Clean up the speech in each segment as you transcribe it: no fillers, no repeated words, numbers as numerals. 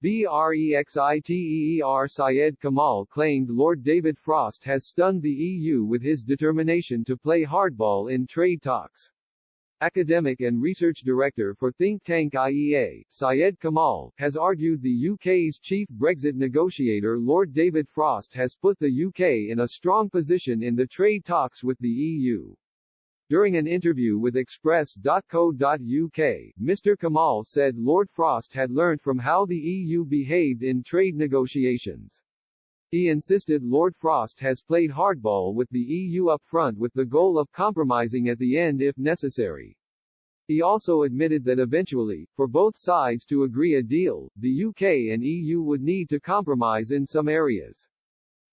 Brexiteer Syed Kamal claimed Lord David Frost has stunned the EU with his determination to play hardball in trade talks. Academic and research director for think tank IEA, Syed Kamal, has argued the UK's chief Brexit negotiator Lord David Frost has put the UK in a strong position in the trade talks with the EU. During an interview with Express.co.uk, Mr. Kamal said Lord Frost had learnt from how the EU behaved in trade negotiations. He insisted Lord Frost has played hardball with the EU up front with the goal of compromising at the end if necessary. He also admitted that eventually, for both sides to agree a deal, the UK and EU would need to compromise in some areas.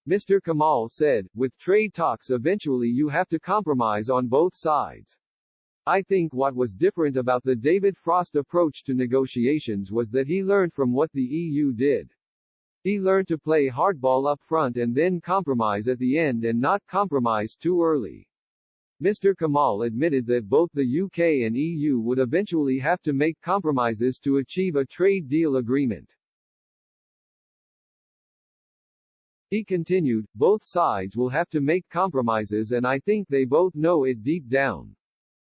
Mr. Kamal said, with trade talks eventually you have to compromise on both sides. I think what was different about the David Frost approach to negotiations was that he learned from what the EU did. He learned to play hardball up front and then compromise at the end and not compromise too early. Mr. Kamal admitted that both the UK and EU would eventually have to make compromises to achieve a trade deal agreement. He continued, both sides will have to make compromises and I think they both know it deep down.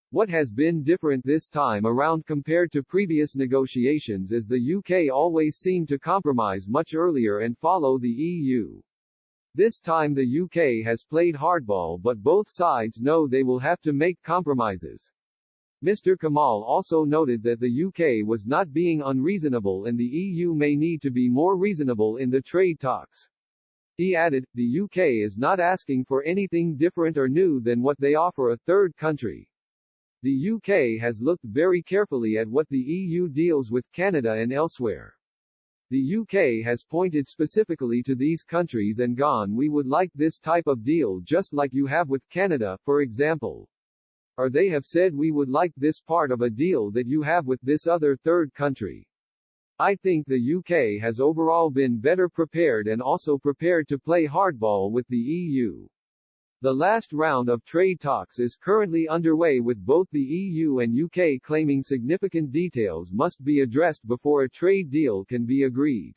What has been different this time around compared to previous negotiations is the UK always seemed to compromise much earlier and follow the EU. This time the UK has played hardball but both sides know they will have to make compromises. Mr. Kamal also noted that the UK was not being unreasonable and the EU may need to be more reasonable in the trade talks. He added, the UK is not asking for anything different or new than what they offer a third country. The UK has looked very carefully at what the EU deals with Canada and elsewhere. The UK has pointed specifically to these countries and gone, we would like this type of deal just like you have with Canada, for example. Or they have said we would like this part of a deal that you have with this other third country. I think the UK has overall been better prepared and also prepared to play hardball with the EU. The last round of trade talks is currently underway with both the EU and UK claiming significant details must be addressed before a trade deal can be agreed.